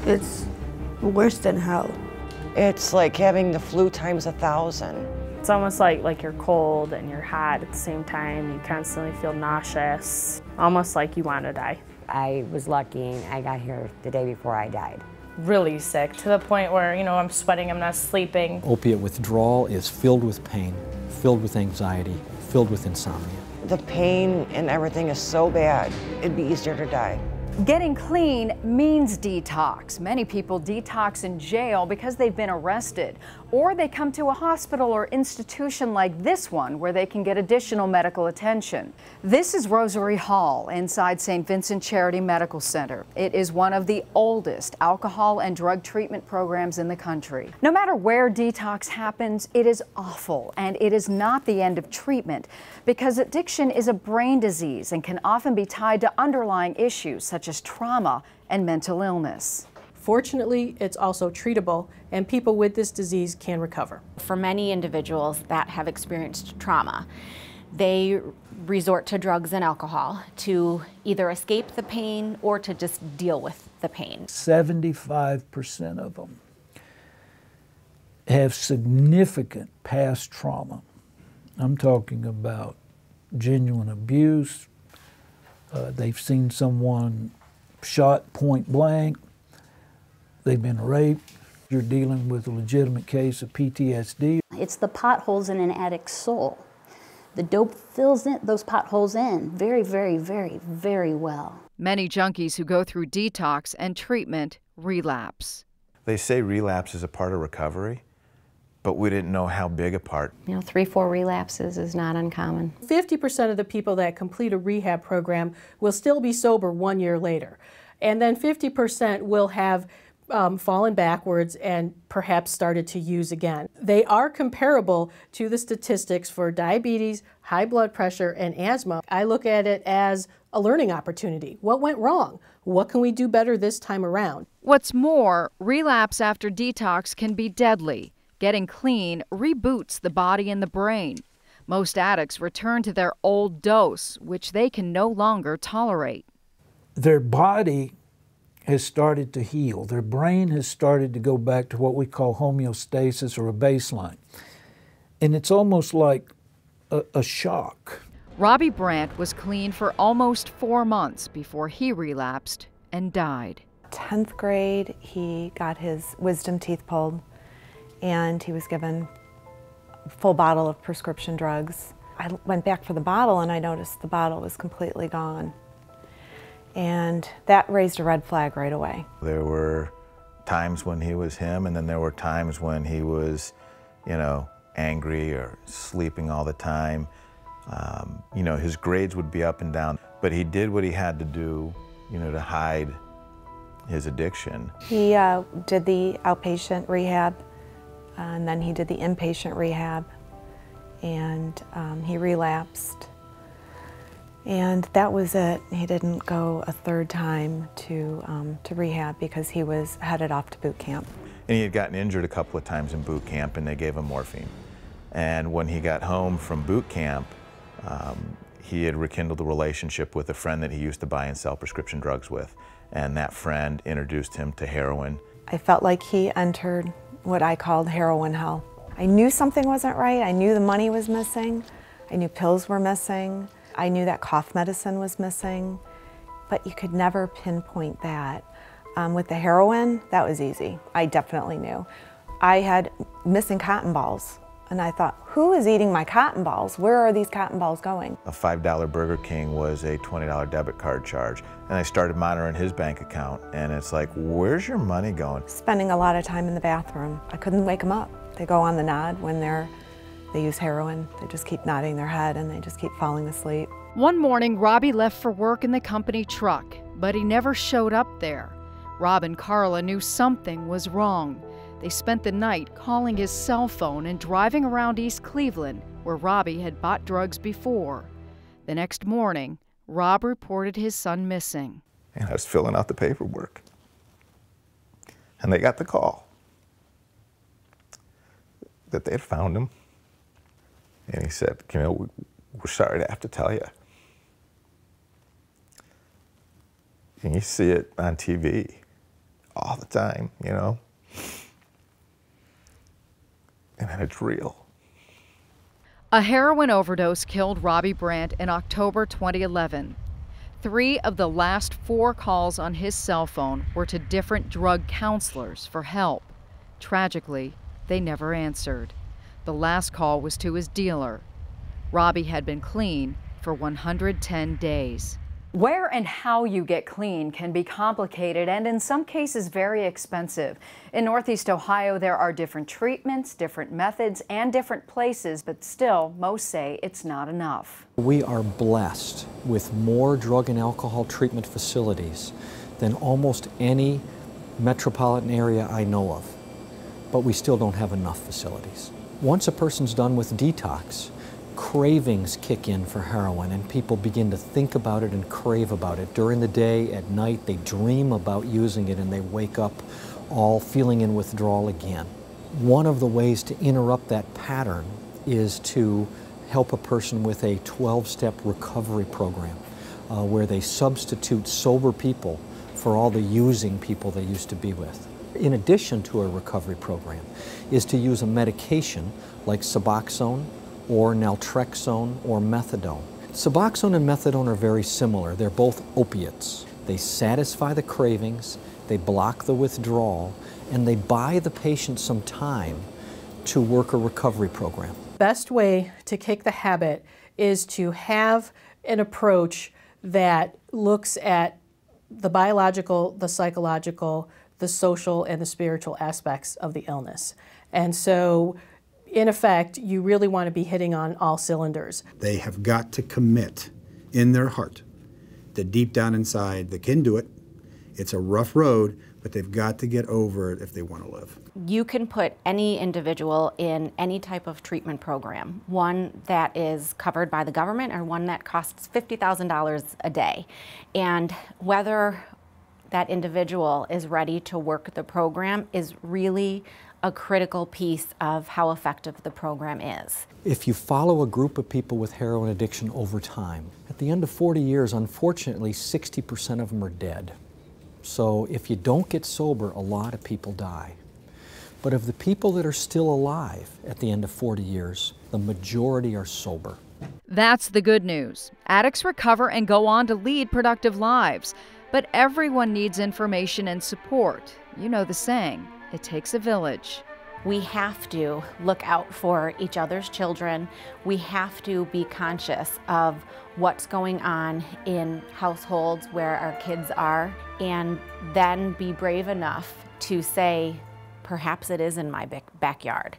It's worse than hell. It's like having the flu times 1,000. It's almost like you're cold and you're hot at the same time. You constantly feel nauseous, almost like you want to die. I was lucky. I got here the day before I died. Really sick, to the point where, I'm sweating, I'm not sleeping. Opiate withdrawal is filled with pain, filled with anxiety, filled with insomnia. The pain and everything is so bad, it'd be easier to die. Getting clean means detox. Many people detox in jail because they've been arrested, or they come to a hospital or institution like this one where they can get additional medical attention. This is Rosary Hall inside St. Vincent Charity Medical Center. It is one of the oldest alcohol and drug treatment programs in the country. No matter where detox happens, it is awful, and it is not the end of treatment, because addiction is a brain disease and can often be tied to underlying issues such as trauma and mental illness. Fortunately, it's also treatable, and people with this disease can recover. For many individuals that have experienced trauma, they resort to drugs and alcohol to either escape the pain or to just deal with the pain. 75% of them have significant past trauma. I'm talking about genuine abuse. They've seen someone shot point blank. They've been raped. You're dealing with a legitimate case of PTSD. It's the potholes in an addict's soul. The dope fills those potholes in very, very, very, very well. Many junkies who go through detox and treatment relapse. They say relapse is a part of recovery, but we didn't know how big a part. 3-4 relapses is not uncommon. 50% of the people that complete a rehab program will still be sober 1 year later. And then 50% will have fallen backwards and perhaps started to use again. They are comparable to the statistics for diabetes, high blood pressure, and asthma. I look at it as a learning opportunity. What went wrong? What can we do better this time around? What's more, relapse after detox can be deadly. Getting clean reboots the body and the brain. Most addicts return to their old dose, which they can no longer tolerate. Their body has started to heal. Their brain has started to go back to what we call homeostasis, or a baseline. And it's almost like a shock. Robbie Brandt was clean for almost 4 months before he relapsed and died. 10th grade, he got his wisdom teeth pulled, and he was given a full bottle of prescription drugs. I went back for the bottle, and I noticed the bottle was completely gone. And that raised a red flag right away. There were times when he was him, and then there were times when he was, angry or sleeping all the time. His grades would be up and down, but he did what he had to do, to hide his addiction. He did the outpatient rehab, and then he did the inpatient rehab, and he relapsed. And that was it. He didn't go a third time to rehab because he was headed off to boot camp. And he had gotten injured a couple of times in boot camp, and they gave him morphine. And when he got home from boot camp, he had rekindled a relationship with a friend that he used to buy and sell prescription drugs with. And that friend introduced him to heroin. I felt like he entered what I called heroin hell. I knew something wasn't right. I knew the money was missing. I knew pills were missing. I knew that cough medicine was missing, but you could never pinpoint that. With the heroin, that was easy. I definitely knew. I had missing cotton balls, and I thought, who is eating my cotton balls? Where are these cotton balls going? A $5 Burger King was a $20 debit card charge, and I started monitoring his bank account, and it's like, where's your money going? Spending a lot of time in the bathroom. I couldn't wake them up. They go on the nod when they use heroin. They just keep nodding their head and they just keep falling asleep. One morning, Robbie left for work in the company truck, but he never showed up there. Rob and Carla knew something was wrong. They spent the night calling his cell phone and driving around East Cleveland, where Robbie had bought drugs before. The next morning, Rob reported his son missing. And I was filling out the paperwork, and they got the call that they had found him. And he said, we're sorry to have to tell you. And you see it on TV all the time, you know? And then it's real. A heroin overdose killed Robbie Brandt in October 2011. 3 of the last 4 calls on his cell phone were to different drug counselors for help. Tragically, they never answered. The last call was to his dealer. Robbie had been clean for 110 days. Where and how you get clean can be complicated and in some cases very expensive. In Northeast Ohio, there are different treatments, different methods, and different places, but still, most say it's not enough. We are blessed with more drug and alcohol treatment facilities than almost any metropolitan area I know of, but we still don't have enough facilities. Once a person's done with detox, cravings kick in for heroin and people begin to think about it and crave about it. During the day, at night, they dream about using it and they wake up all feeling in withdrawal again. One of the ways to interrupt that pattern is to help a person with a 12-step recovery program where they substitute sober people for all the using people they used to be with. In addition to a recovery program is to use a medication like Suboxone or naltrexone or methadone. Suboxone and methadone are very similar. They're both opiates. They satisfy the cravings, they block the withdrawal, and they buy the patient some time to work a recovery program. Best way to kick the habit is to have an approach that looks at the biological, the psychological, the social, and the spiritual aspects of the illness. And so, in effect, you really want to be hitting on all cylinders. They have got to commit in their heart that deep down inside they can do it. It's a rough road, but they've got to get over it if they want to live. You can put any individual in any type of treatment program, one that is covered by the government or one that costs $50,000 a day. And whether that individual is ready to work the program is really a critical piece of how effective the program is. If you follow a group of people with heroin addiction over time, at the end of 40 years, unfortunately, 60% of them are dead. So if you don't get sober, a lot of people die. But of the people that are still alive at the end of 40 years, the majority are sober. That's the good news. Addicts recover and go on to lead productive lives. But everyone needs information and support. You know the saying, it takes a village. We have to look out for each other's children. We have to be conscious of what's going on in households where our kids are, and then be brave enough to say, perhaps it is in my backyard.